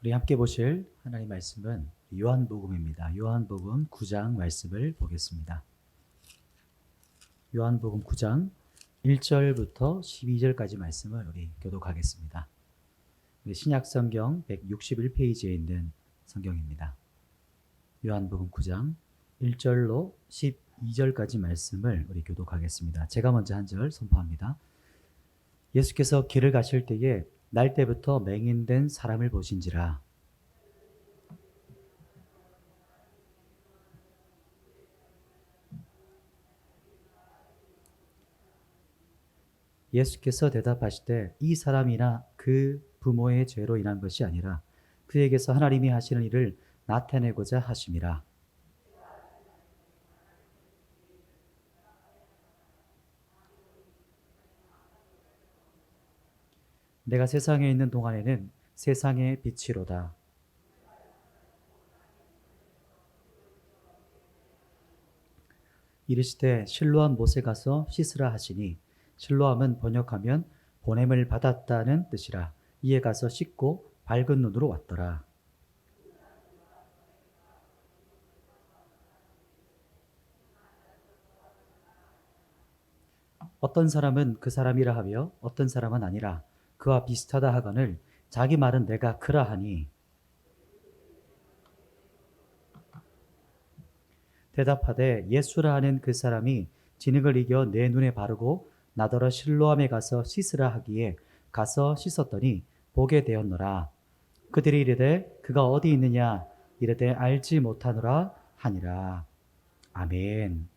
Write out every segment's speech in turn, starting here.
우리 함께 보실 하나님 말씀은 요한복음입니다. 요한복음 9장 말씀을 보겠습니다. 요한복음 9장 1절부터 12절까지 말씀을 우리 교독하겠습니다. 신약성경 161페이지에 있는 성경입니다. 요한복음 9장 1절로 12절까지 말씀을 우리 교독하겠습니다. 제가 먼저 한 절 선포합니다. 예수께서 길을 가실 때에 날 때부터 맹인된 사람을 보신지라. 예수께서 대답하시되 이 사람이나 그 부모의 죄로 인한 것이 아니라 그에게서 하나님이 하시는 일을 나타내고자 하심이라. 내가 세상에 있는 동안에는 세상의 빛이로다. 이르시되 실로암 못에 가서 씻으라 하시니 실로암은 번역하면 보냄을 받았다는 뜻이라. 이에 가서 씻고 밝은 눈으로 왔더라. 어떤 사람은 그 사람이라 하며 어떤 사람은 아니라 그와 비슷하다 하거늘 자기 말은 내가 그라 하니 대답하되 예수라 하는 그 사람이 진흙을 이겨 내 눈에 바르고 나더러 실로암에 가서 씻으라 하기에 가서 씻었더니 보게 되었노라. 그들이 이르되 그가 어디 있느냐 이르되 알지 못하노라 하니라. 아멘.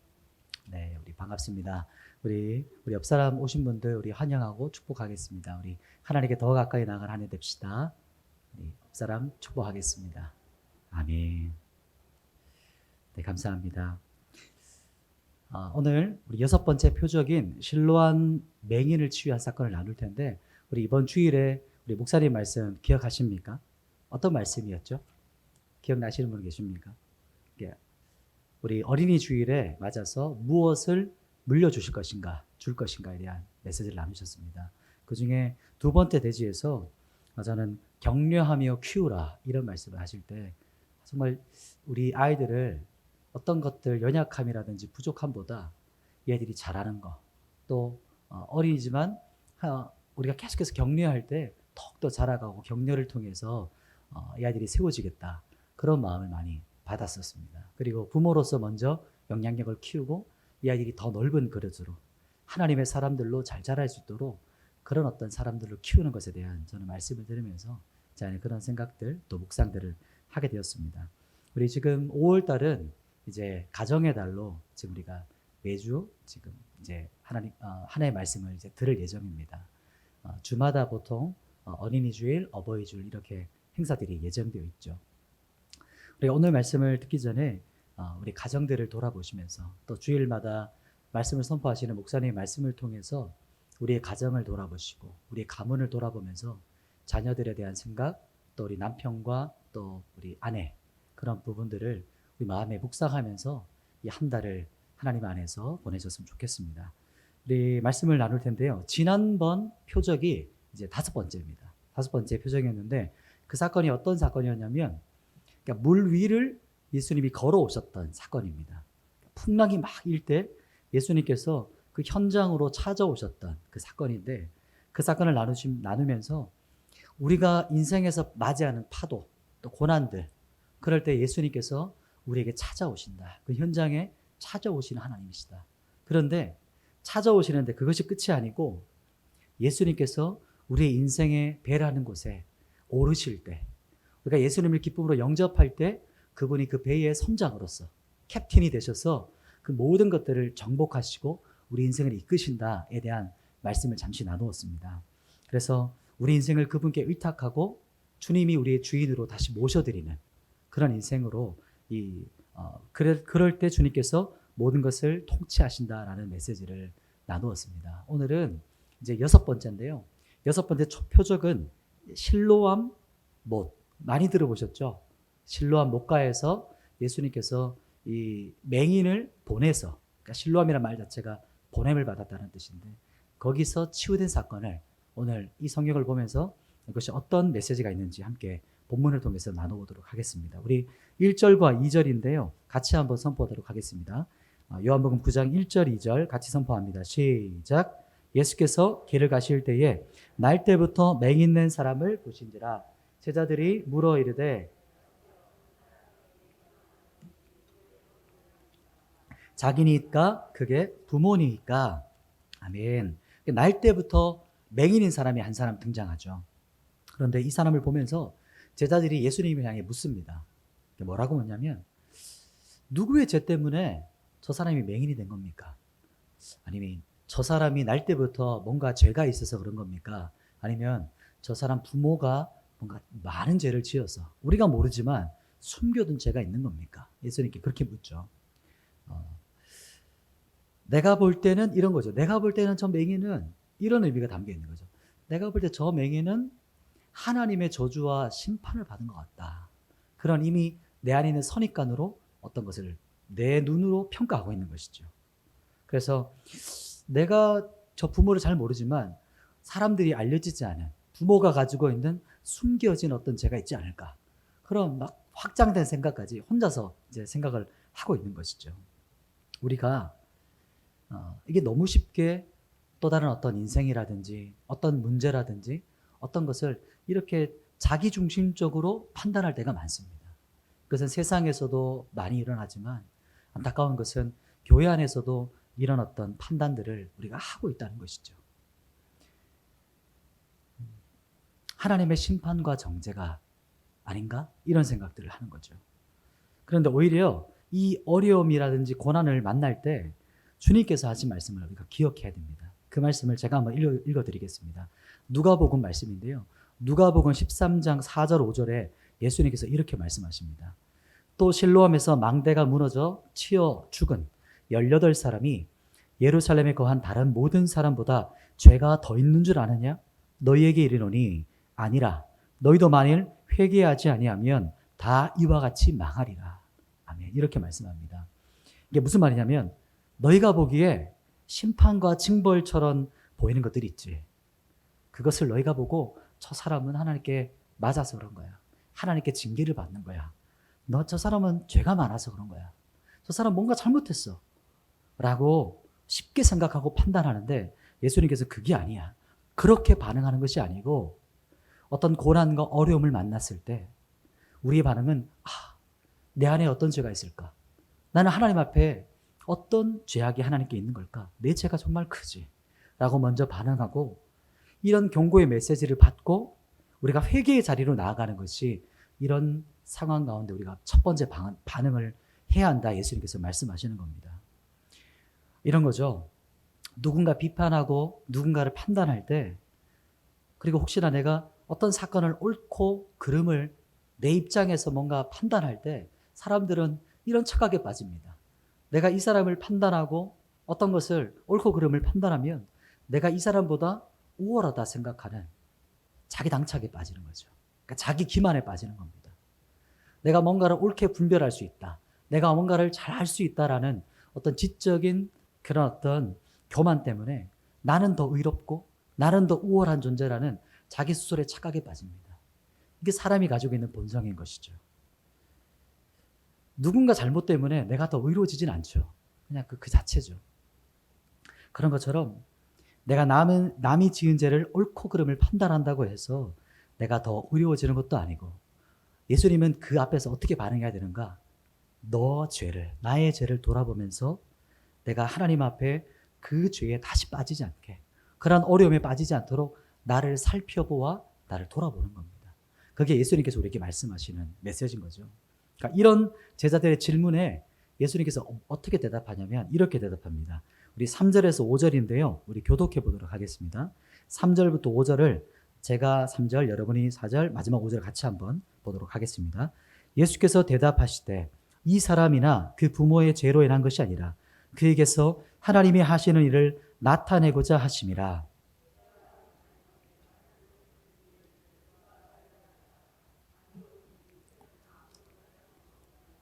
네, 우리 반갑습니다. 우리 옆 사람 오신 분들 우리 환영하고 축복하겠습니다. 우리 하나님께 더 가까이 나아갈 한 해 됩시다. 우리 옆 사람 축복하겠습니다. 아멘. 네, 감사합니다. 오늘 우리 6번째 표적인 실로암 맹인을 치유한 사건을 나눌 텐데 우리 이번 주일에 우리 목사님 말씀 기억하십니까? 어떤 말씀이었죠? 기억나시는 분 계십니까? 우리 어린이 주일에 맞아서 무엇을 물려주실 것인가, 줄 것인가에 대한 메시지를 나누셨습니다. 그 중에 두 번째 대지에서 저는 격려하며 키우라 이런 말씀을 하실 때 정말 우리 아이들을 어떤 것들 연약함이라든지 부족함보다 얘들이 잘하는 거, 또 어린이지만 우리가 계속해서 격려할 때 더욱더 자라가고 격려를 통해서 이 아이들이 세워지겠다 그런 마음을 많이 받았었습니다. 그리고 부모로서 먼저 영향력을 키우고 이 아이들이 더 넓은 그릇으로 하나님의 사람들로 잘 자랄 수 있도록 그런 어떤 사람들을 키우는 것에 대한 저는 말씀을 들으면서 제 안에 그런 생각들 또 묵상들을 하게 되었습니다. 우리 지금 5월 달은 이제 가정의 달로 지금 우리가 매주 지금 이제 하나님의 말씀을 이제 들을 예정입니다. 주마다 보통 어린이 주일, 어버이 주일 이렇게 행사들이 예정되어 있죠. 우리 오늘 말씀을 듣기 전에 우리 가정들을 돌아보시면서 또 주일마다 말씀을 선포하시는 목사님의 말씀을 통해서 우리의 가정을 돌아보시고 우리의 가문을 돌아보면서 자녀들에 대한 생각, 또 우리 남편과 또 우리 아내 그런 부분들을 우리 마음에 묵상하면서 이 한 달을 하나님 안에서 보내셨으면 좋겠습니다. 우리 말씀을 나눌 텐데요. 지난번 표적이 이제 5번째입니다. 5번째 표적이었는데 그 사건이 어떤 사건이었냐면 그러니까 물 위를 예수님이 걸어오셨던 사건입니다. 풍랑이 막 일 때 예수님께서 그 현장으로 찾아오셨던 그 사건인데 그 사건을 나누면서 우리가 인생에서 맞이하는 파도 또 고난들 그럴 때 예수님께서 우리에게 찾아오신다. 그 현장에 찾아오시는 하나님이시다. 그런데 찾아오시는데 그것이 끝이 아니고 예수님께서 우리의 인생에 배라는 곳에 오르실 때 우리가 예수님을 기쁨으로 영접할 때 그분이 그 배의 선장으로서 캡틴이 되셔서 그 모든 것들을 정복하시고 우리 인생을 이끄신다에 대한 말씀을 잠시 나누었습니다. 그래서 우리 인생을 그분께 의탁하고 주님이 우리의 주인으로 다시 모셔드리는 그런 인생으로 그럴 때 주님께서 모든 것을 통치하신다라는 메시지를 나누었습니다. 오늘은 이제 6번째인데요. 6번째 표적은 실로암 못. 많이 들어보셨죠? 실로암 못가에서 예수님께서 이 맹인을 보내서, 그러니까 실로암이라는 말 자체가 보냄을 받았다는 뜻인데 거기서 치유된 사건을 오늘 이 성경을 보면서 이것이 어떤 메시지가 있는지 함께 본문을 통해서 나눠보도록 하겠습니다. 우리 1절과 2절인데요. 같이 한번 선포하도록 하겠습니다. 요한복음 9장 1절 2절 같이 선포합니다. 시작. 예수께서 길을 가실 때에 날 때부터 맹인 낸 사람을 보신지라. 제자들이 물어 이르되 자기니까 그게 부모니까. 아멘. 날 때부터 맹인인 사람이 한 사람 등장하죠. 그런데 이 사람을 보면서 제자들이 예수님을 향해 묻습니다. 뭐라고 묻냐면 누구의 죄 때문에 저 사람이 맹인이 된 겁니까? 아니면 저 사람이 날 때부터 뭔가 죄가 있어서 그런 겁니까? 아니면 저 사람 부모가 뭔가 많은 죄를 지어서 우리가 모르지만 숨겨둔 죄가 있는 겁니까? 예수님께 그렇게 묻죠. 내가 볼 때는 이런 거죠. 내가 볼 때는 저 맹인은 이런 의미가 담겨 있는 거죠. 내가 볼 때 저 맹인은 하나님의 저주와 심판을 받은 것 같다. 그런 이미 내 안에 있는 선입관으로 어떤 것을 내 눈으로 평가하고 있는 것이죠. 그래서 내가 저 부모를 잘 모르지만 사람들이 알려지지 않은 부모가 가지고 있는 숨겨진 어떤 죄가 있지 않을까. 그런 막 확장된 생각까지 혼자서 이제 생각을 하고 있는 것이죠. 우리가 이게 너무 쉽게 또 다른 어떤 인생이라든지 어떤 문제라든지 어떤 것을 이렇게 자기중심적으로 판단할 때가 많습니다. 그것은 세상에서도 많이 일어나지만 안타까운 것은 교회 안에서도 이런 어떤 판단들을 우리가 하고 있다는 것이죠. 하나님의 심판과 정죄가 아닌가? 이런 생각들을 하는 거죠. 그런데 오히려 이 어려움이라든지 고난을 만날 때 주님께서 하신 말씀을 우리가 기억해야 됩니다. 그 말씀을 제가 한번 읽어드리겠습니다. 누가복음 말씀인데요. 누가복음 13장 4절 5절에 예수님께서 이렇게 말씀하십니다. 또 실로암에서 망대가 무너져 치여 죽은 18사람이 예루살렘에 거한 다른 모든 사람보다 죄가 더 있는 줄 아느냐? 너희에게 이르노니 아니라 너희도 만일 회개하지 아니하면 다 이와 같이 망하리라. 아멘. 이렇게 말씀합니다. 이게 무슨 말이냐면 너희가 보기에 심판과 징벌처럼 보이는 것들이 있지. 그것을 너희가 보고 저 사람은 하나님께 맞아서 그런 거야. 하나님께 징계를 받는 거야. 저 사람은 죄가 많아서 그런 거야. 저 사람 뭔가 잘못했어. 라고 쉽게 생각하고 판단하는데 예수님께서 그게 아니야. 그렇게 반응하는 것이 아니고 어떤 고난과 어려움을 만났을 때 우리의 반응은 내 안에 어떤 죄가 있을까? 나는 하나님 앞에 어떤 죄악이 하나님께 있는 걸까? 내 죄가 정말 크지. 라고 먼저 반응하고 이런 경고의 메시지를 받고 우리가 회개의 자리로 나아가는 것이 이런 상황 가운데 우리가 첫 번째 반응을 해야 한다. 예수님께서 말씀하시는 겁니다. 이런 거죠. 누군가 비판하고 누군가를 판단할 때 그리고 혹시나 내가 어떤 사건을 옳고 그름을 내 입장에서 뭔가 판단할 때 사람들은 이런 착각에 빠집니다. 내가 이 사람을 판단하고 어떤 것을 옳고 그름을 판단하면 내가 이 사람보다 우월하다 생각하는 자기 당착에 빠지는 거죠. 그러니까 자기 기만에 빠지는 겁니다. 내가 뭔가를 옳게 분별할 수 있다. 내가 뭔가를 잘 할 수 있다라는 어떤 지적인 그런 어떤 교만 때문에 나는 더 의롭고 나는 더 우월한 존재라는 자기 스스로의 착각에 빠집니다. 이게 사람이 가지고 있는 본성인 것이죠. 누군가 잘못 때문에 내가 더 의로워지진 않죠. 그냥 그 자체죠. 그런 것처럼 내가 남이 지은 죄를 옳고 그름을 판단한다고 해서 내가 더 의로워지는 것도 아니고 예수님은 그 앞에서 어떻게 반응해야 되는가? 나의 죄를 돌아보면서 내가 하나님 앞에 그 죄에 다시 빠지지 않게 그런 어려움에 빠지지 않도록 나를 살펴보아 나를 돌아보는 겁니다. 그게 예수님께서 우리에게 말씀하시는 메시지인 거죠. 그러니까 이런 제자들의 질문에 예수님께서 어떻게 대답하냐면 이렇게 대답합니다. 우리 3절에서 5절인데요. 우리 교독해 보도록 하겠습니다. 3절부터 5절을 제가 3절, 여러분이 4절, 마지막 5절 같이 한번 보도록 하겠습니다. 예수께서 대답하시되 이 사람이나 그 부모의 죄로 인한 것이 아니라 그에게서 하나님이 하시는 일을 나타내고자 하심이라.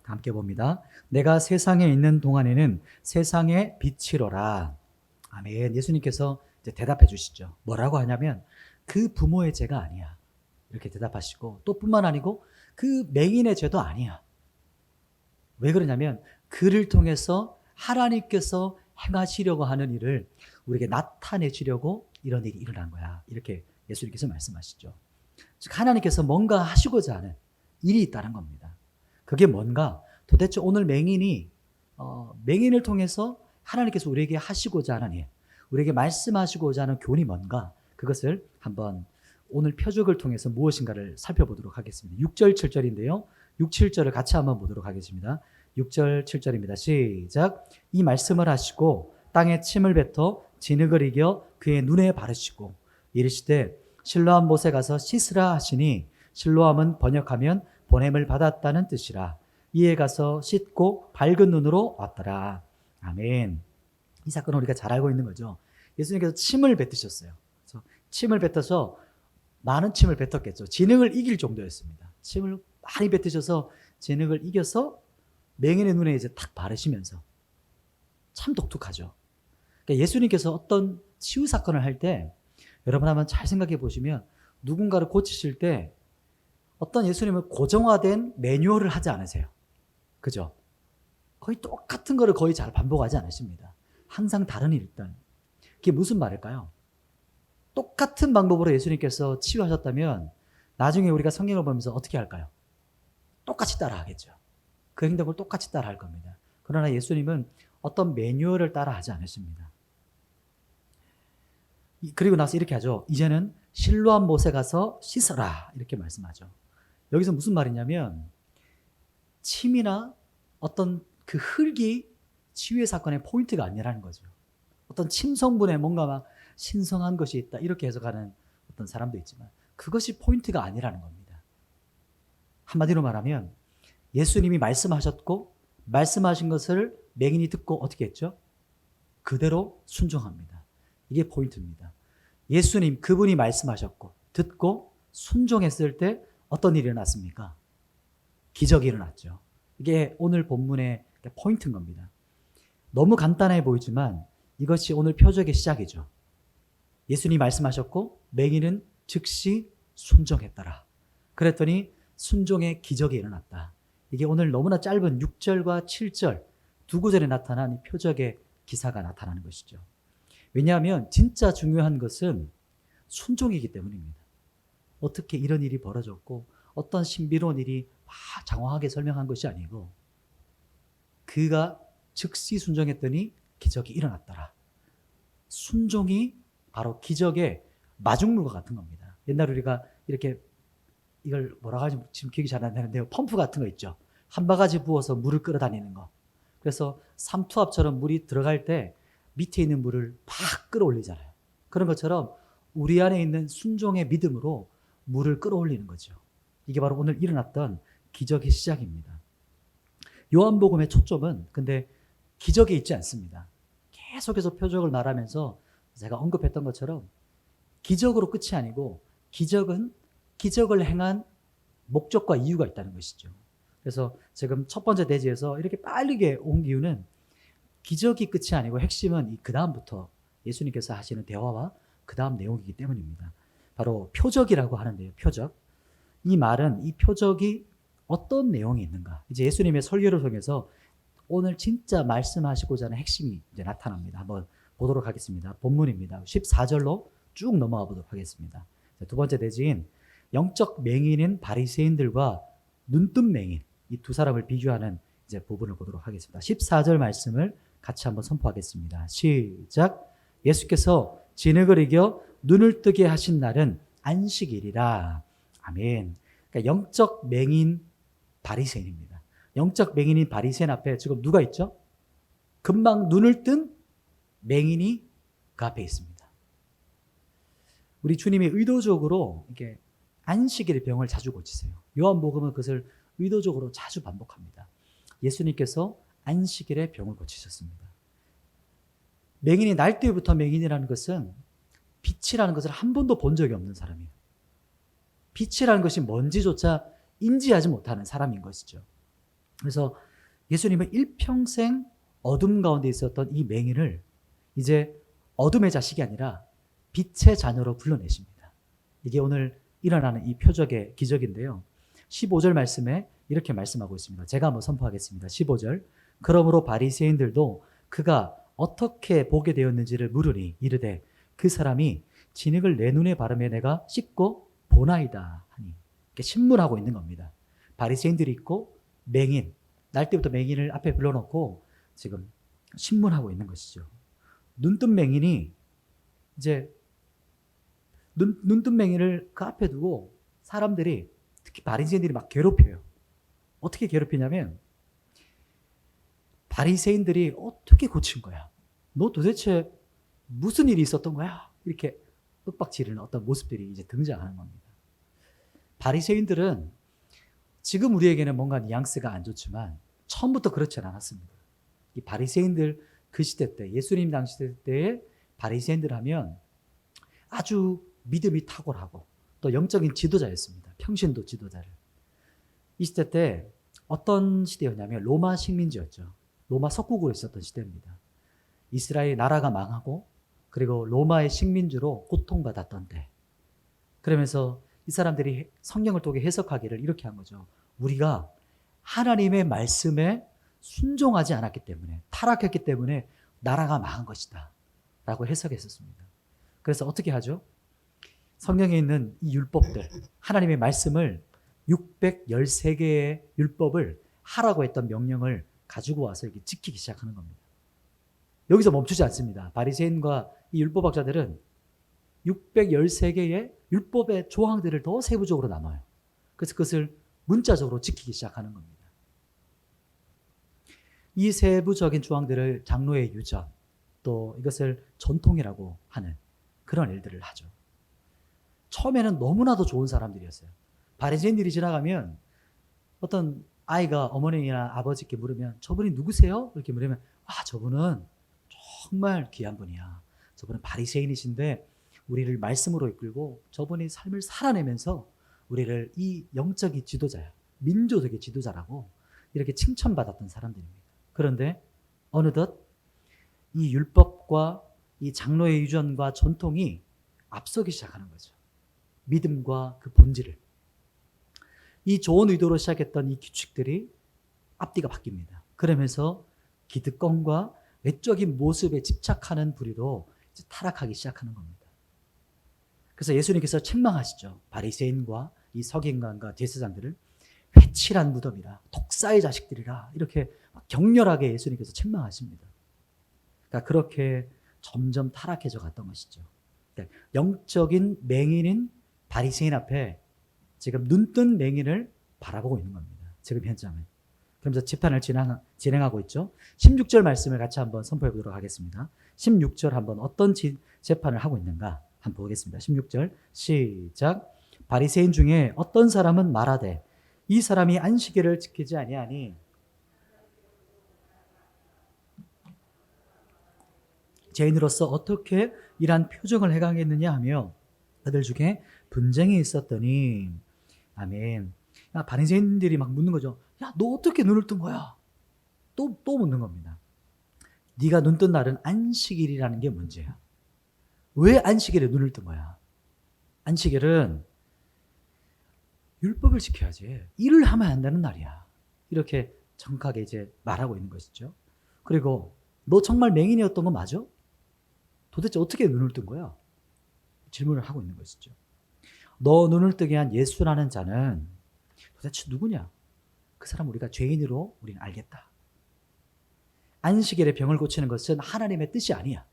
함께 봅니다. 내가 세상에 있는 동안에는 세상의 빛이로라. 아멘. 예수님께서 이제 대답해 주시죠. 뭐라고 하냐면 그 부모의 죄가 아니야. 이렇게 대답하시고 또 뿐만 아니고 그 맹인의 죄도 아니야. 왜 그러냐면 그를 통해서 하나님께서 행하시려고 하는 일을 우리에게 나타내시려고 이런 일이 일어난 거야. 이렇게 예수님께서 말씀하시죠. 즉 하나님께서 뭔가 하시고자 하는 일이 있다는 겁니다. 그게 뭔가 도대체 오늘 맹인을 통해서 하나님께서 우리에게 하시고자 하는 일, 우리에게 말씀하시고자 하는 교훈이 뭔가 그것을 한번 오늘 표적을 통해서 무엇인가를 살펴보도록 하겠습니다. 6절 7절인데요. 6, 7절을 같이 한번 보도록 하겠습니다. 6절 7절입니다. 시작. 이 말씀을 하시고 땅에 침을 뱉어 진흙을 이겨 그의 눈에 바르시고 이르시되 실로암 못에 가서 씻으라 하시니 실로암은 번역하면 보냄을 받았다는 뜻이라. 이에 가서 씻고 밝은 눈으로 왔더라. 아멘. 이 사건은 우리가 잘 알고 있는 거죠. 예수님께서 침을 뱉으셨어요. 그래서 침을 뱉어서 많은 침을 뱉었겠죠. 진흙을 이길 정도였습니다. 침을 많이 뱉으셔서 진흙을 이겨서 맹인의 눈에 이제 탁 바르시면서 참 독특하죠. 그러니까 예수님께서 어떤 치유 사건을 할 때 여러분 한번 잘 생각해 보시면 누군가를 고치실 때 어떤 예수님은 고정화된 매뉴얼을 하지 않으세요. 그죠? 거의 똑같은 거를 거의 잘 반복하지 않으십니다. 항상 다른 일단. 그게 무슨 말일까요? 똑같은 방법으로 예수님께서 치유하셨다면 나중에 우리가 성경을 보면서 어떻게 할까요? 똑같이 따라하겠죠. 그 행동을 똑같이 따라할 겁니다. 그러나 예수님은 어떤 매뉴얼을 따라하지 않으십니다. 그리고 나서 이렇게 하죠. 이제는 실로암 못에 가서 씻어라 이렇게 말씀하죠. 여기서 무슨 말이냐면 침이나 어떤 그 흙이 치유의 사건의 포인트가 아니라는 거죠. 어떤 침 성분에 뭔가 막 신성한 것이 있다 이렇게 해석하는 어떤 사람도 있지만 그것이 포인트가 아니라는 겁니다. 한마디로 말하면 예수님이 말씀하셨고 말씀하신 것을 맹인이 듣고 어떻게 했죠? 그대로 순종합니다. 이게 포인트입니다. 예수님 그분이 말씀하셨고 듣고 순종했을 때 어떤 일이 일어났습니까? 기적이 일어났죠. 이게 오늘 본문의 포인트인 겁니다. 너무 간단해 보이지만 이것이 오늘 표적의 시작이죠. 예수님이 말씀하셨고 맹인은 즉시 순종했더라. 그랬더니 순종의 기적이 일어났다. 이게 오늘 너무나 짧은 6절과 7절 두 구절에 나타난 이 표적의 기사가 나타나는 것이죠. 왜냐하면 진짜 중요한 것은 순종이기 때문입니다. 어떻게 이런 일이 벌어졌고 어떤 신비로운 일이 막 장황하게 설명한 것이 아니고 그가 즉시 순종했더니 기적이 일어났더라. 순종이 바로 기적의 마중물과 같은 겁니다. 옛날에 우리가 이렇게 이걸 뭐라고 하지 지금 기억이 잘 안 나는데요. 펌프 같은 거 있죠. 한 바가지 부어서 물을 끌어다니는 거. 그래서 삼투압처럼 물이 들어갈 때 밑에 있는 물을 팍 끌어올리잖아요. 그런 것처럼 우리 안에 있는 순종의 믿음으로 물을 끌어올리는 거죠. 이게 바로 오늘 일어났던 기적의 시작입니다. 요한복음의 초점은 근데 기적에 있지 않습니다. 계속해서 표적을 말하면서 제가 언급했던 것처럼 기적으로 끝이 아니고 기적은 기적을 행한 목적과 이유가 있다는 것이죠. 그래서 지금 첫 번째 대지에서 이렇게 빠르게 온 이유는 기적이 끝이 아니고 핵심은 그 다음부터 예수님께서 하시는 대화와 그 다음 내용이기 때문입니다. 바로 표적이라고 하는데요. 표적. 이 말은 이 표적이 어떤 내용이 있는가. 이제 예수님의 설교를 통해서 오늘 진짜 말씀하시고자 하는 핵심이 이제 나타납니다. 한번 보도록 하겠습니다. 본문입니다. 14절로 쭉 넘어가 보도록 하겠습니다. 두 번째 대지인 영적 맹인인 바리새인들과 눈뜬 맹인 이 두 사람을 비교하는 이제 부분을 보도록 하겠습니다. 14절 말씀을 같이 한번 선포하겠습니다. 시작. 예수께서 진흙을 이겨 눈을 뜨게 하신 날은 안식일이라. 아멘. 그러니까 영적 맹인 바리새인입니다. 영적 맹인인 바리새인 앞에 지금 누가 있죠? 금방 눈을 뜬 맹인이 그 앞에 있습니다. 우리 주님이 의도적으로 이렇게 안식일의 병을 자주 고치세요. 요한복음은 그것을 의도적으로 자주 반복합니다. 예수님께서 안식일의 병을 고치셨습니다. 맹인이 날 때부터 맹인이라는 것은 빛이라는 것을 한 번도 본 적이 없는 사람이에요. 빛이라는 것이 뭔지조차 인지하지 못하는 사람인 것이죠. 그래서 예수님은 일평생 어둠 가운데 있었던 이 맹인을 이제 어둠의 자식이 아니라 빛의 자녀로 불러내십니다. 이게 오늘 일어나는 이 표적의 기적인데요. 15절 말씀에 이렇게 말씀하고 있습니다. 제가 한번 선포하겠습니다. 15절. 그러므로 바리새인들도 그가 어떻게 보게 되었는지를 물으니 이르되 그 사람이 진흙을 내 눈에 바르며 내가 씻고 보나이다 하니. 이렇게 신문하고 있는 겁니다. 바리새인들이 있고 맹인, 날 때부터 맹인을 앞에 불러놓고 지금 신문하고 있는 것이죠. 눈뜬 맹인이 이제 눈뜬 맹인을 그 앞에 두고 사람들이, 특히 바리새인들이 막 괴롭혀요. 어떻게 괴롭히냐면 바리새인들이 어떻게 고친 거야? 너 도대체 무슨 일이 있었던 거야? 이렇게 윽박지르는 어떤 모습들이 이제 등장하는 겁니다. 바리새인들은 지금 우리에게는 뭔가 뉘앙스가 안 좋지만 처음부터 그렇지는 않았습니다. 이 바리새인들 그 시대 때, 예수님 당시 때의 바리새인들 하면 아주 믿음이 탁월하고 또 영적인 지도자였습니다. 평신도 지도자를. 이 시대 때 어떤 시대였냐면 로마 식민지였죠. 로마 석국으로 있었던 시대입니다. 이스라엘 나라가 망하고 그리고 로마의 식민지로 고통받았던 때. 그러면서 이 사람들이 성경을 통해 해석하기를 이렇게 한 거죠. 우리가 하나님의 말씀에 순종하지 않았기 때문에, 타락했기 때문에 나라가 망한 것이다 라고 해석했었습니다. 그래서 어떻게 하죠? 성경에 있는 이 율법들, 하나님의 말씀을 613개의 율법을 하라고 했던 명령을 가지고 와서 이렇게 지키기 시작하는 겁니다. 여기서 멈추지 않습니다. 바리새인과 이 율법학자들은 613개의 율법의 조항들을 더 세부적으로 나눠요. 그래서 그것을 문자적으로 지키기 시작하는 겁니다. 이 세부적인 조항들을 장로의 유전, 또 이것을 전통이라고 하는 그런 일들을 하죠. 처음에는 너무나도 좋은 사람들이었어요. 바리새인들이 지나가면 어떤 아이가 어머니나 아버지께 물으면 저분이 누구세요? 이렇게 물으면 저분은 정말 귀한 분이야. 저분은 바리새인이신데 우리를 말씀으로 이끌고 저분이 삶을 살아내면서 우리를 이 영적인 지도자야, 민족의 지도자라고 이렇게 칭찬받았던 사람들입니다. 그런데 어느덧 이 율법과 이 장로의 유전과 전통이 앞서기 시작하는 거죠. 믿음과 그 본질을. 이 좋은 의도로 시작했던 이 규칙들이 앞뒤가 바뀝니다. 그러면서 기득권과 외적인 모습에 집착하는 부류로 이제 타락하기 시작하는 겁니다. 그래서 예수님께서 책망하시죠. 바리새인과 이 서기관과 제사장들을 회칠한 무덤이라, 독사의 자식들이라, 이렇게 격렬하게 예수님께서 책망하십니다. 그러니까 그렇게 점점 타락해져 갔던 것이죠. 그러니까 영적인 맹인인 바리새인 앞에 지금 눈뜬 맹인을 바라보고 있는 겁니다. 지금 현장은. 그러면서 재판을 진행하고 있죠. 16절 말씀을 같이 한번 선포해 보도록 하겠습니다. 16절 한번 어떤 재판을 하고 있는가 한번 보겠습니다. 16절 시작. 바리새인 중에 어떤 사람은 말하되 이 사람이 안식일을 지키지 아니하니 죄인으로서 어떻게 이러한 표적을 행하겠느냐 하며 그들 중에 분쟁이 있었더니 아멘. 바리새인들이 막 묻는 거죠. 야, 너 어떻게 눈을 뜬 거야? 또 묻는 겁니다. 네가 눈 뜬 날은 안식일이라는 게 문제야. 왜 안식일에 눈을 뜬 거야? 안식일은 율법을 지켜야지. 일을 하면 안 되는 날이야. 이렇게 정확하게 이제 말하고 있는 것이죠. 그리고 너 정말 맹인이었던 거 맞아? 도대체 어떻게 눈을 뜬 거야? 질문을 하고 있는 것이죠. 너 눈을 뜨게 한 예수라는 자는 도대체 누구냐? 그 사람 우리가 죄인으로 우리는 알겠다. 안식일에 병을 고치는 것은 하나님의 뜻이 아니야.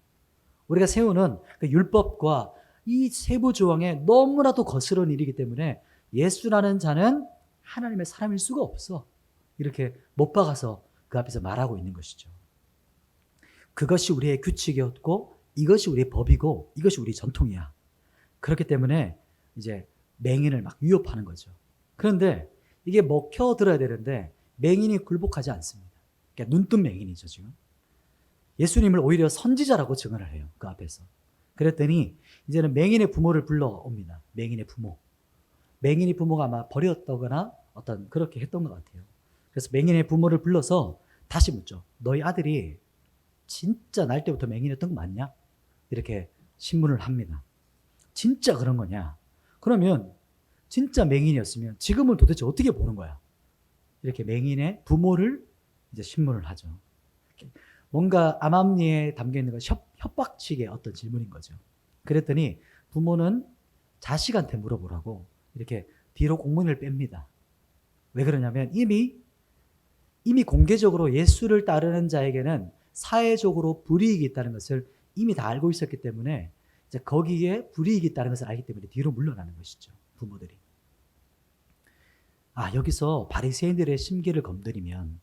우리가 세우는 그 율법과 이 세부 조항에 너무나도 거스른 일이기 때문에 예수라는 자는 하나님의 사람일 수가 없어. 이렇게 못 박아서 그 앞에서 말하고 있는 것이죠. 그것이 우리의 규칙이었고 이것이 우리의 법이고 이것이 우리 전통이야. 그렇기 때문에 이제 맹인을 막 위협하는 거죠. 그런데 이게 먹혀들어야 되는데 맹인이 굴복하지 않습니다. 그러니까 눈뜬 맹인이죠 지금. 예수님을 오히려 선지자라고 증언을 해요. 그 앞에서. 그랬더니 이제는 맹인의 부모를 불러옵니다. 맹인의 부모. 맹인의 부모가 아마 버렸다거나 어떤 그렇게 했던 것 같아요. 그래서 맹인의 부모를 불러서 다시 묻죠. 너희 아들이 진짜 날 때부터 맹인이었던 거 맞냐? 이렇게 신문을 합니다. 진짜 그런 거냐? 그러면 진짜 맹인이었으면 지금은 도대체 어떻게 보는 거야? 이렇게 맹인의 부모를 이제 신문을 하죠. 뭔가 암암리에 담겨 있는 건 협박식의 어떤 질문인 거죠. 그랬더니 부모는 자식한테 물어보라고 이렇게 뒤로 공문을 뺍니다. 왜 그러냐면 이미 공개적으로 예수를 따르는 자에게는 사회적으로 불이익이 있다는 것을 이미 다 알고 있었기 때문에 이제 거기에 불이익이 있다는 것을 알기 때문에 뒤로 물러나는 것이죠. 부모들이. 여기서 바리새인들의 심기를 건드리면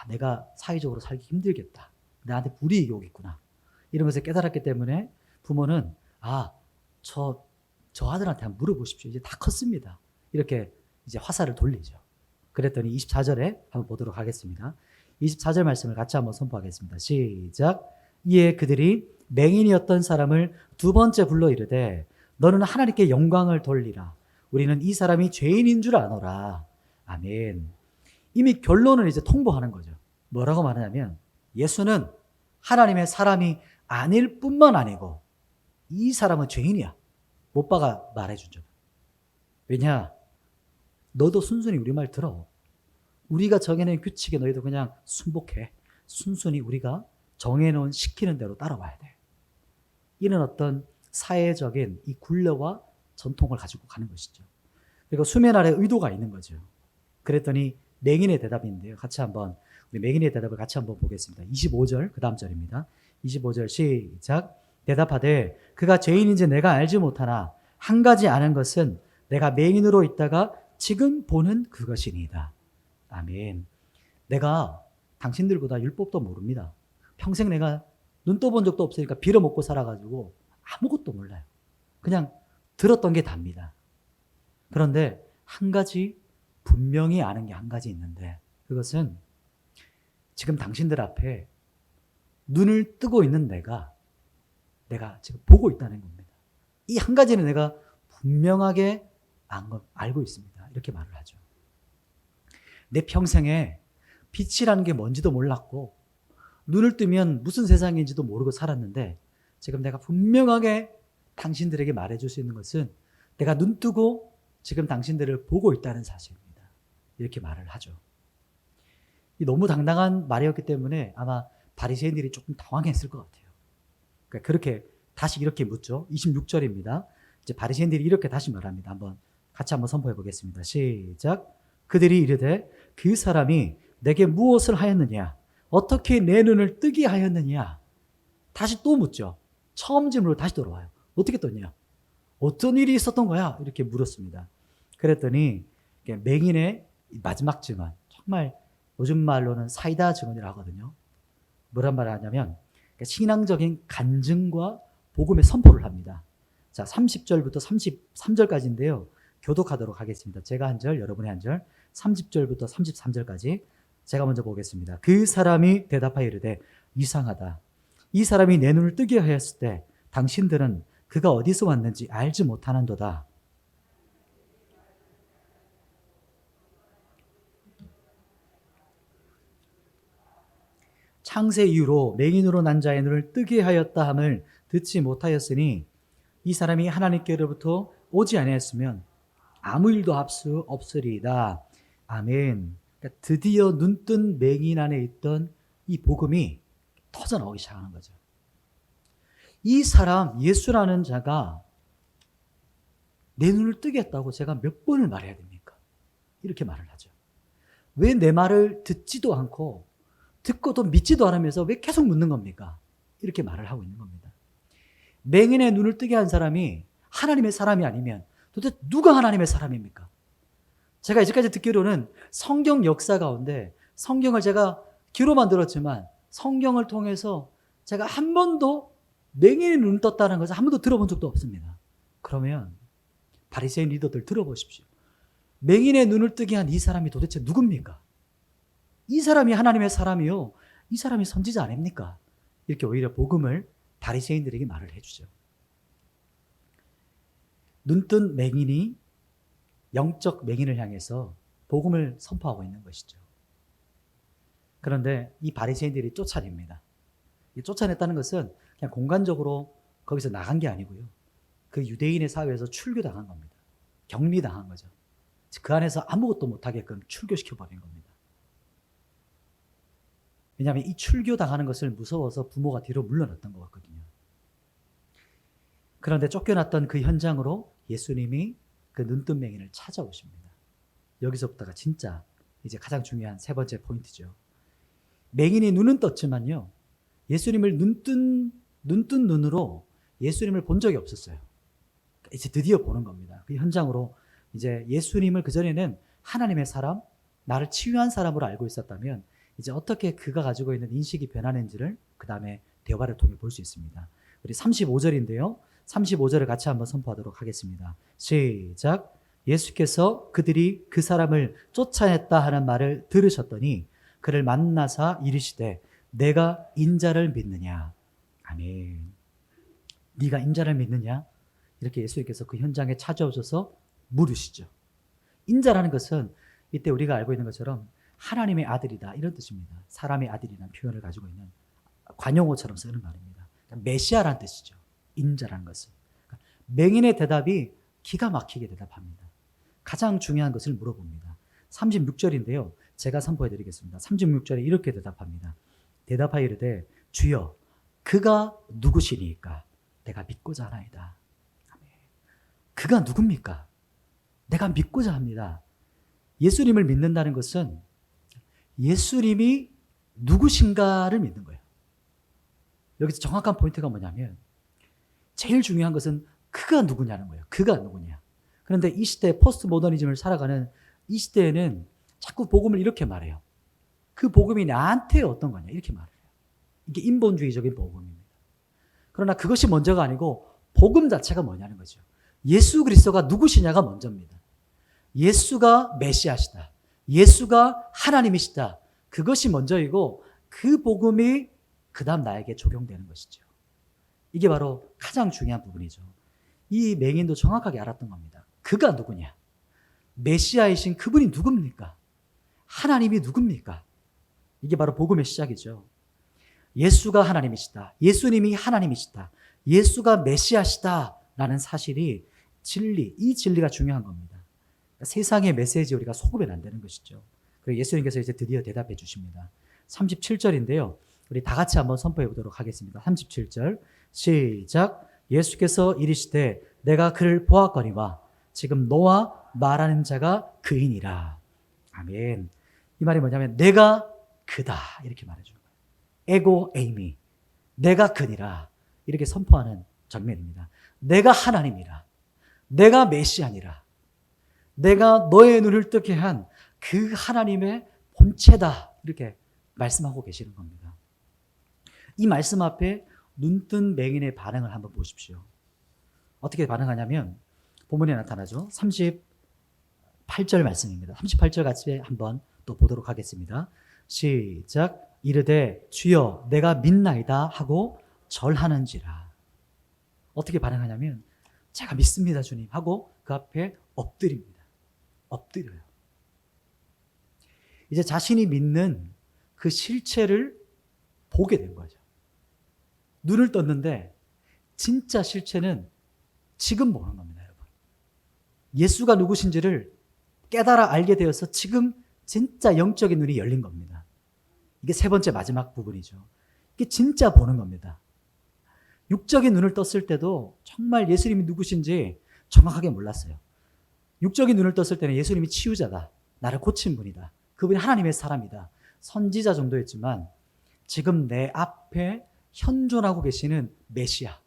내가 사회적으로 살기 힘들겠다. 나한테 불이익이 오겠구나. 이런 것을 깨달았기 때문에 부모는 저 아들한테 한번 물어보십시오. 이제 다 컸습니다. 이렇게 이제 화살을 돌리죠. 그랬더니 24절에 한번 보도록 하겠습니다. 24절 말씀을 같이 한번 선포하겠습니다. 시작. 이에 그들이 맹인이었던 사람을 두 번째 불러 이르되 너는 하나님께 영광을 돌리라. 우리는 이 사람이 죄인인 줄 아노라. 아멘. 이미 결론을 이제 통보하는 거죠. 뭐라고 말하냐면 예수는 하나님의 사람이 아닐 뿐만 아니고 이 사람은 죄인이야. 못 박아 말해주죠. 왜냐? 너도 순순히 우리 말 들어. 우리가 정해놓은 규칙에 너희도 그냥 순복해. 순순히 우리가 정해놓은 시키는 대로 따라와야 돼. 이런 어떤 사회적인 이 굴레와 전통을 가지고 가는 것이죠. 그리고 수면 아래 의도가 있는 거죠. 그랬더니 맹인의 대답인데요. 같이 한번 우리 맹인의 대답을 같이 한번 보겠습니다. 25절 그 다음 절입니다. 25절 시작. 대답하되 그가 죄인인지 내가 알지 못하나 한 가지 아는 것은 내가 맹인으로 있다가 지금 보는 그것이니이다. 아멘. 내가 당신들보다 율법도 모릅니다. 평생 내가 눈 떠본 적도 없으니까 빌어먹고 살아가지고 아무것도 몰라요. 그냥 들었던 게 답니다. 그런데 한 가지 분명히 아는 게 한 가지 있는데 그것은 지금 당신들 앞에 눈을 뜨고 있는 내가 지금 보고 있다는 겁니다. 이 한 가지는 내가 분명하게 알고 있습니다. 이렇게 말을 하죠. 내 평생에 빛이라는 게 뭔지도 몰랐고 눈을 뜨면 무슨 세상인지도 모르고 살았는데 지금 내가 분명하게 당신들에게 말해줄 수 있는 것은 내가 눈 뜨고 지금 당신들을 보고 있다는 사실입니다. 이렇게 말을 하죠. 너무 당당한 말이었기 때문에 아마 바리새인들이 조금 당황했을 것 같아요. 그러니까 그렇게 다시 이렇게 묻죠. 26절입니다. 이제 바리새인들이 이렇게 다시 말합니다. 같이 한번 선포해 보겠습니다. 시작. 그들이 이르되 그 사람이 내게 무엇을 하였느냐? 어떻게 내 눈을 뜨게 하였느냐? 다시 또 묻죠. 처음 질문으로 다시 돌아와요. 어떻게 떴냐? 어떤 일이 있었던 거야? 이렇게 물었습니다. 그랬더니 맹인의 마지막 증언, 정말 요즘 말로는 사이다 증언이라고 하거든요. 뭐란 말을 하냐면 신앙적인 간증과 복음의 선포를 합니다. 자, 30절부터 33절까지인데요. 교독하도록 하겠습니다. 제가 한 절, 여러분이 한 절, 30절부터 33절까지 제가 먼저 보겠습니다. 그 사람이 대답하여 이르되 이상하다. 이 사람이 내 눈을 뜨게 하였을 때 당신들은 그가 어디서 왔는지 알지 못하는도다. 창세 이후로 맹인으로 난 자의 눈을 뜨게 하였다 함을 듣지 못하였으니 이 사람이 하나님께로부터 오지 아니하였으면 아무 일도 할 수 없으리이다. 아멘. 그러니까 드디어 눈뜬 맹인 안에 있던 이 복음이 터져나오기 시작하는 거죠. 이 사람 예수라는 자가 내 눈을 뜨게 했다고 제가 몇 번을 말해야 됩니까? 이렇게 말을 하죠. 왜 내 말을 듣지도 않고 듣고도 믿지도 않으면서 왜 계속 묻는 겁니까? 이렇게 말을 하고 있는 겁니다. 맹인의 눈을 뜨게 한 사람이 하나님의 사람이 아니면 도대체 누가 하나님의 사람입니까? 제가 이제까지 듣기로는 성경 역사 가운데 성경을 제가 귀로만 들었지만 성경을 통해서 제가 한 번도 맹인의 눈을 떴다는 것을 한 번도 들어본 적도 없습니다. 그러면 바리새인 리더들 들어보십시오. 맹인의 눈을 뜨게 한 이 사람이 도대체 누굽니까? 이 사람이 하나님의 사람이요. 이 사람이 선지자 아닙니까? 이렇게 오히려 복음을 바리새인들에게 말을 해주죠. 눈뜬 맹인이 영적 맹인을 향해서 복음을 선포하고 있는 것이죠. 그런데 이 바리새인들이 쫓아냅니다. 이 쫓아냈다는 것은 그냥 공간적으로 거기서 나간 게 아니고요. 그 유대인의 사회에서 출교당한 겁니다. 격리당한 거죠. 그 안에서 아무것도 못하게끔 출교시켜버린 겁니다. 왜냐하면 이 출교당하는 것을 무서워서 부모가 뒤로 물러났던 것 같거든요. 그런데 쫓겨났던 그 현장으로 예수님이 그 눈뜬 맹인을 찾아오십니다. 여기서부터가 진짜 이제 가장 중요한 세 번째 포인트죠. 맹인이 눈은 떴지만요, 예수님을 눈뜬 눈으로 예수님을 본 적이 없었어요. 이제 드디어 보는 겁니다. 그 현장으로 이제 예수님을 그전에는 하나님의 사람, 나를 치유한 사람으로 알고 있었다면 이제 어떻게 그가 가지고 있는 인식이 변하는지를 그 다음에 대화를 통해 볼 수 있습니다. 우리 35절인데요. 35절을 같이 한번 선포하도록 하겠습니다. 시작. 예수께서 그들이 그 사람을 쫓아냈다 하는 말을 들으셨더니 그를 만나사 이르시되 내가 인자를 믿느냐. 아멘. 네가 인자를 믿느냐? 이렇게 예수님께서 그 현장에 찾아오셔서 물으시죠. 인자라는 것은 이때 우리가 알고 있는 것처럼 하나님의 아들이다 이런 뜻입니다. 사람의 아들이라는 표현을 가지고 있는 관용어처럼 쓰는 말입니다. 그러니까 메시아라는 뜻이죠. 인자라는 것은. 그러니까 맹인의 대답이 기가 막히게 대답합니다. 가장 중요한 것을 물어봅니다. 36절인데요. 제가 선포해 드리겠습니다. 36절에 이렇게 대답합니다. 대답하여 이르되 주여 그가 누구시니까 내가 믿고자 하나이다. 그가 누굽니까? 내가 믿고자 합니다. 예수님을 믿는다는 것은 예수님이 누구신가를 믿는 거예요. 여기서 정확한 포인트가 뭐냐면 제일 중요한 것은 그가 누구냐는 거예요. 그가 누구냐. 그런데 이 시대 포스트 모더니즘을 살아가는 이 시대에는 자꾸 복음을 이렇게 말해요. 그 복음이 나한테 어떤 거냐 이렇게 말해요. 이게 인본주의적인 복음입니다. 그러나 그것이 먼저가 아니고 복음 자체가 뭐냐는 거죠. 예수 그리스도가 누구시냐가 먼저입니다. 예수가 메시아시다. 예수가 하나님이시다. 그것이 먼저이고 그 복음이 그 다음 나에게 적용되는 것이죠. 이게 바로 가장 중요한 부분이죠. 이 맹인도 정확하게 알았던 겁니다. 그가 누구냐? 메시아이신 그분이 누굽니까? 하나님이 누굽니까? 이게 바로 복음의 시작이죠. 예수가 하나님이시다. 예수님이 하나님이시다. 예수가 메시아시다. 라는 사실이 진리, 이 진리가 중요한 겁니다. 그러니까 세상의 메시지 우리가 속으면 안 되는 것이죠. 그리고 예수님께서 이제 드디어 대답해 주십니다. 37절인데요. 우리 다 같이 한번 선포해 보도록 하겠습니다. 37절 시작. 예수께서 이르시되 내가 그를 보았거니와 지금 너와 말하는 자가 그이니라. 아멘. 이 말이 뭐냐면 내가 그다 이렇게 말해주는 거예요. 에고 에이미. 내가 그니라 이렇게 선포하는 장면입니다. 내가 하나님이라. 내가 메시아니라. 내가 너의 눈을 뜨게 한 그 하나님의 본체다 이렇게 말씀하고 계시는 겁니다. 이 말씀 앞에 눈뜬 맹인의 반응을 한번 보십시오. 어떻게 반응하냐면 본문에 나타나죠. 38절 말씀입니다. 38절 같이 한번 또 보도록 하겠습니다. 시작. 이르되 주여 내가 믿나이다 하고 절하는지라. 어떻게 반응하냐면 제가 믿습니다 주님 하고 그 앞에 엎드립니다. 엎드려요. 이제 자신이 믿는 그 실체를 보게 된 거죠. 눈을 떴는데 진짜 실체는 지금 보는 겁니다, 여러분. 예수가 누구신지를 깨달아 알게 되어서 지금 진짜 영적인 눈이 열린 겁니다. 이게 세 번째 마지막 부분이죠. 이게 진짜 보는 겁니다. 육적인 눈을 떴을 때도 정말 예수님이 누구신지 정확하게 몰랐어요. 육적인 눈을 떴을 때는 예수님이 치유자다. 나를 고친 분이다. 그분이 하나님의 사람이다. 선지자 정도였지만 지금 내 앞에 현존하고 계시는 메시아,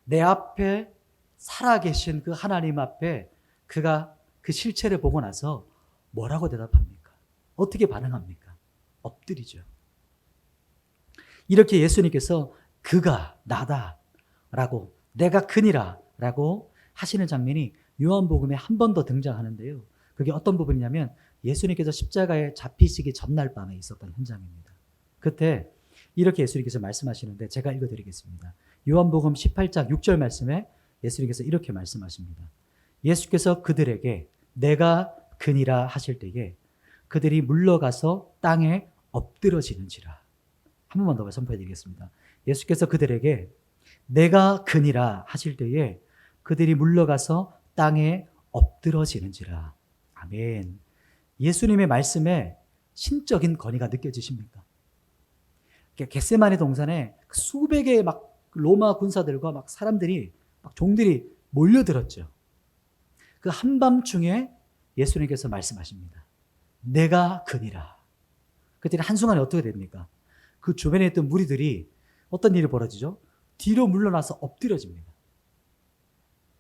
내 앞에 살아계신 그 하나님 앞에 그가 그 실체를 보고 나서 뭐라고 대답합니까? 어떻게 반응합니까? 엎드리죠. 이렇게 예수님께서 그가 나다 라고 내가 그니라 라고 하시는 장면이 요한복음에 한 번 더 등장하는데요. 그게 어떤 부분이냐면 예수님께서 십자가에 잡히시기 전날 밤에 있었던 현장입니다. 그때 이렇게 예수님께서 말씀하시는데 제가 읽어드리겠습니다. 요한복음 18장 6절 말씀에 예수님께서 이렇게 말씀하십니다. 예수께서 그들에게 내가 그니라 하실 때에 그들이 물러가서 땅에 엎드러지는지라. 한 번만 더 선포해드리겠습니다. 예수께서 그들에게 내가 그니라 하실 때에 그들이 물러가서 땅에 엎드러지는지라. 아멘. 예수님의 말씀에 신적인 권위가 느껴지십니까? 겟세마네 동산에 수백의 막 로마 군사들과 막 사람들이, 막 종들이 몰려들었죠. 그 한밤중에 예수님께서 말씀하십니다. 내가 그니라. 그때 한순간에 어떻게 됩니까? 그 주변에 있던 무리들이 어떤 일이 벌어지죠? 뒤로 물러나서 엎드려집니다.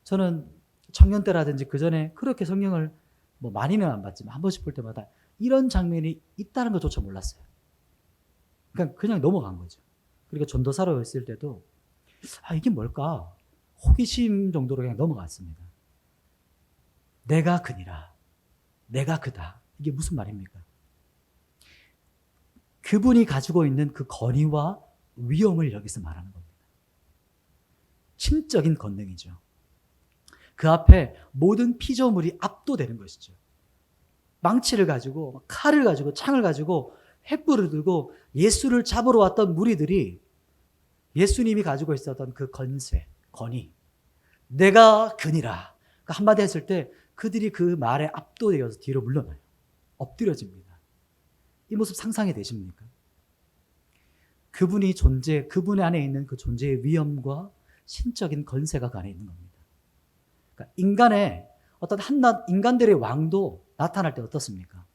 저는 청년 때라든지 그 전에 그렇게 성경을 뭐 많이는 안 봤지만 한 번씩 볼 때마다 이런 장면이 있다는 것조차 몰랐어요. 그냥 넘어간 거죠. 그리고 전도사로 있을 때도 이게 뭘까? 호기심 정도로 그냥 넘어갔습니다. 내가 그니라. 내가 그다. 이게 무슨 말입니까? 그분이 가지고 있는 그 권위와 위엄을 여기서 말하는 겁니다. 신적인 권능이죠. 그 앞에 모든 피조물이 압도되는 것이죠. 망치를 가지고, 칼을 가지고, 창을 가지고, 횃불을 들고 예수를 잡으러 왔던 무리들이 예수님이 가지고 있었던 그 권세, 권위, 내가 그니라. 한마디 했을 때 그들이 그 말에 압도되어서 뒤로 물러나요. 엎드려집니다. 이 모습 상상이 되십니까? 그분의 안에 있는 그 존재의 위엄과 신적인 권세가 그 안에 있는 겁니다. 그러니까 인간들의 왕도 나타날 때 어떻습니까?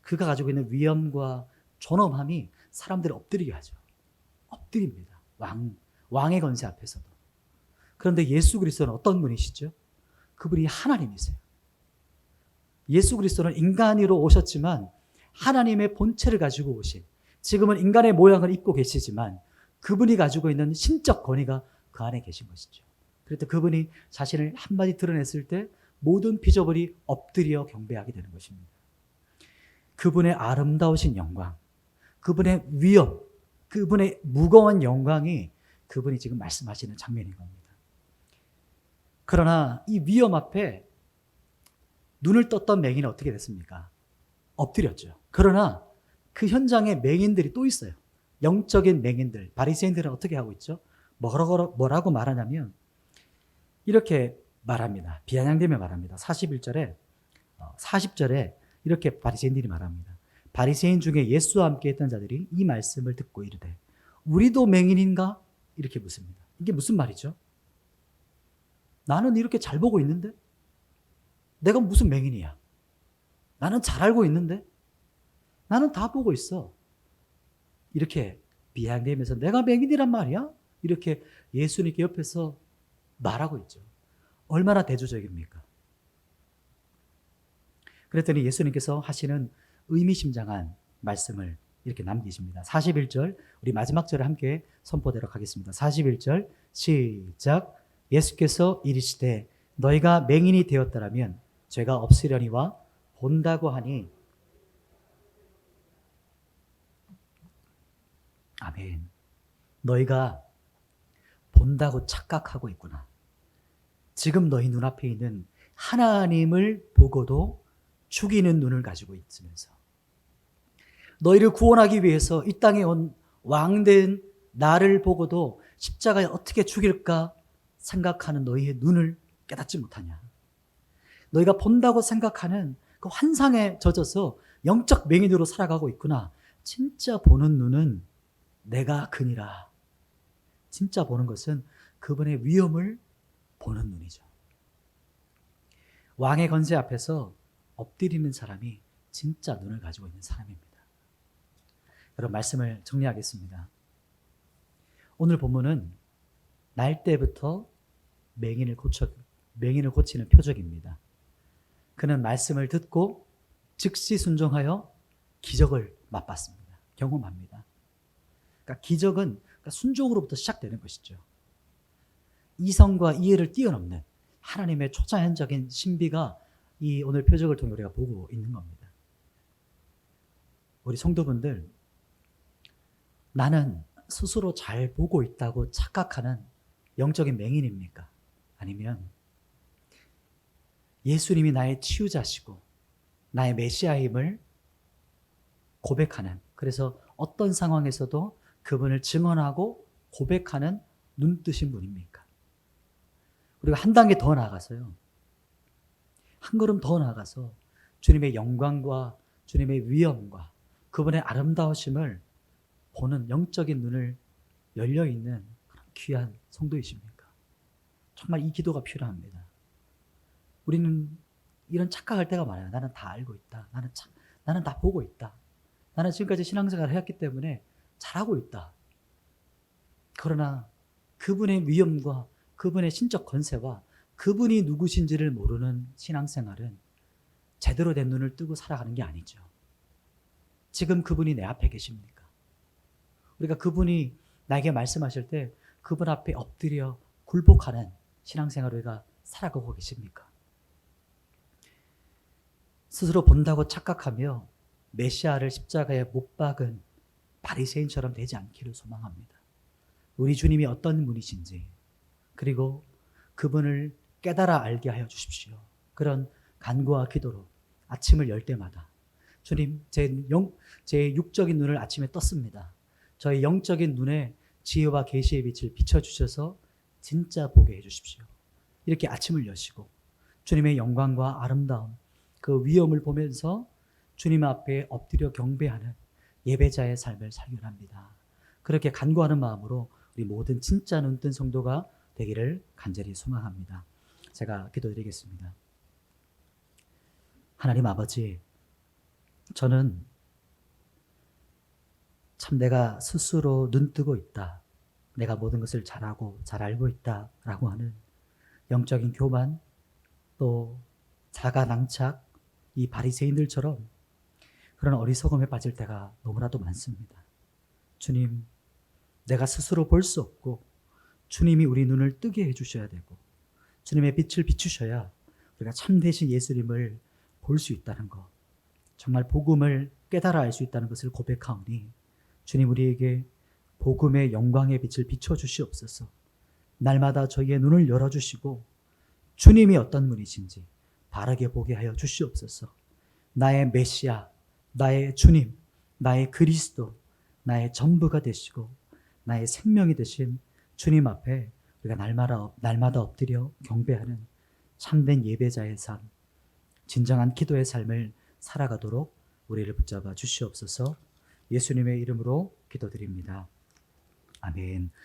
그가 가지고 있는 위엄과 존엄함이 사람들을 엎드리게 하죠. 엎드립니다. 왕의 권세 앞에서도. 그런데 예수 그리스도는 어떤 분이시죠? 그분이 하나님이세요. 예수 그리스도는 인간으로 오셨지만 하나님의 본체를 가지고 오신, 지금은 인간의 모양을 입고 계시지만 그분이 가지고 있는 신적 권위가 그 안에 계신 것이죠. 그래서 그분이 자신을 한마디 드러냈을 때 모든 피조물이 엎드려 경배하게 되는 것입니다. 그분의 아름다우신 영광, 그분의 위엄, 그분의 무거운 영광이 그분이 지금 말씀하시는 장면인 겁니다. 그러나 이 위엄 앞에 눈을 떴던 맹인은 어떻게 됐습니까? 엎드렸죠. 그러나 그 현장에 맹인들이 또 있어요. 영적인 맹인들, 바리새인들은 어떻게 하고 있죠? 뭐라고 말하냐면 이렇게 말합니다. 비아냥대며 말합니다. 40절에 이렇게 바리새인들이 말합니다. 바리새인 중에 예수와 함께 했던 자들이 이 말씀을 듣고 이르되 우리도 맹인인가? 이렇게 묻습니다. 이게 무슨 말이죠? 나는 이렇게 잘 보고 있는데? 내가 무슨 맹인이야? 나는 잘 알고 있는데? 나는 다 보고 있어. 이렇게 비아냥대면서 내가 맹인이란 말이야? 이렇게 예수님께 옆에서 말하고 있죠. 얼마나 대조적입니까? 그랬더니 예수님께서 하시는 의미심장한 말씀을 이렇게 남기십니다. 41절, 우리 마지막 절을 함께 선포하도록 하겠습니다. 41절 시작. 예수께서 이르시되 너희가 맹인이 되었더라면 죄가 없으려니와 본다고 하니. 아멘. 너희가 본다고 착각하고 있구나. 지금 너희 눈앞에 있는 하나님을 보고도 죽이는 눈을 가지고 있으면서 너희를 구원하기 위해서 이 땅에 온 왕된 나를 보고도 십자가에 어떻게 죽일까 생각하는 너희의 눈을 깨닫지 못하냐. 너희가 본다고 생각하는 그 환상에 젖어서 영적 맹인으로 살아가고 있구나. 진짜 보는 눈은 내가 그니라. 진짜 보는 것은 그분의 위엄을 보는 눈이죠. 왕의 권세 앞에서 엎드리는 사람이 진짜 눈을 가지고 있는 사람입니다. 여러분, 말씀을 정리하겠습니다. 오늘 본문은 날 때부터 맹인을 고치는 표적입니다. 그는 말씀을 듣고 즉시 순종하여 기적을 맛봤습니다. 경험합니다. 그러니까 기적은 순종으로부터 시작되는 것이죠. 이성과 이해를 뛰어넘는 하나님의 초자연적인 신비가 이 오늘 표적을 통해 우리가 보고 있는 겁니다. 우리 성도분들, 나는 스스로 잘 보고 있다고 착각하는 영적인 맹인입니까? 아니면 예수님이 나의 치유자시고 나의 메시아임을 고백하는, 그래서 어떤 상황에서도 그분을 증언하고 고백하는 눈뜨신 분입니까? 그리고 한 단계 더 나아가서요, 한 걸음 더 나아가서 주님의 영광과 주님의 위엄과 그분의 아름다우심을 보는 영적인 눈을 열려있는 그런 귀한 성도이십니까? 정말 이 기도가 필요합니다. 우리는 이런 착각할 때가 많아요. 나는 다 알고 있다. 나는 다 보고 있다. 나는 지금까지 신앙생활을 해왔기 때문에 잘하고 있다. 그러나 그분의 위엄과 그분의 신적 권세와 그분이 누구신지를 모르는 신앙생활은 제대로 된 눈을 뜨고 살아가는 게 아니죠. 지금 그분이 내 앞에 계십니까? 우리가 그분이 나에게 말씀하실 때 그분 앞에 엎드려 굴복하는 신앙생활을 우리가 살아가고 계십니까? 스스로 본다고 착각하며 메시아를 십자가에 못 박은 바리새인처럼 되지 않기를 소망합니다. 우리 주님이 어떤 분이신지 그리고 그분을 깨달아 알게 하여 주십시오. 그런 간구와 기도로 아침을 열 때마다 주님, 제 육적인 눈을 아침에 떴습니다. 저의 영적인 눈에 지혜와 계시의 빛을 비춰주셔서 진짜 보게 해주십시오. 이렇게 아침을 여시고 주님의 영광과 아름다움, 그 위엄을 보면서 주님 앞에 엎드려 경배하는 예배자의 삶을 살기를 합니다. 그렇게 간구하는 마음으로 우리 모든 진짜 눈뜬 성도가 되기를 간절히 소망합니다. 제가 기도드리겠습니다. 하나님 아버지, 저는 참 내가 스스로 눈뜨고 있다. 내가 모든 것을 잘하고 잘 알고 있다라고 하는 영적인 교만, 또 자가낭착, 이 바리새인들처럼 그런 어리석음에 빠질 때가 너무나도 많습니다. 주님, 내가 스스로 볼 수 없고 주님이 우리 눈을 뜨게 해주셔야 되고 주님의 빛을 비추셔야 우리가 참되신 예수님을 볼 수 있다는 것, 정말 복음을 깨달아 알 수 있다는 것을 고백하오니 주님 우리에게 복음의 영광의 빛을 비춰주시옵소서. 날마다 저희의 눈을 열어주시고 주님이 어떤 분이신지 바르게 보게 하여 주시옵소서. 나의 메시아, 나의 주님, 나의 그리스도, 나의 전부가 되시고 나의 생명이 되신 주님 앞에 우리가 날마다 엎드려 경배하는 참된 예배자의 삶, 진정한 기도의 삶을 살아가도록 우리를 붙잡아 주시옵소서. 예수님의 이름으로 기도드립니다. 아멘.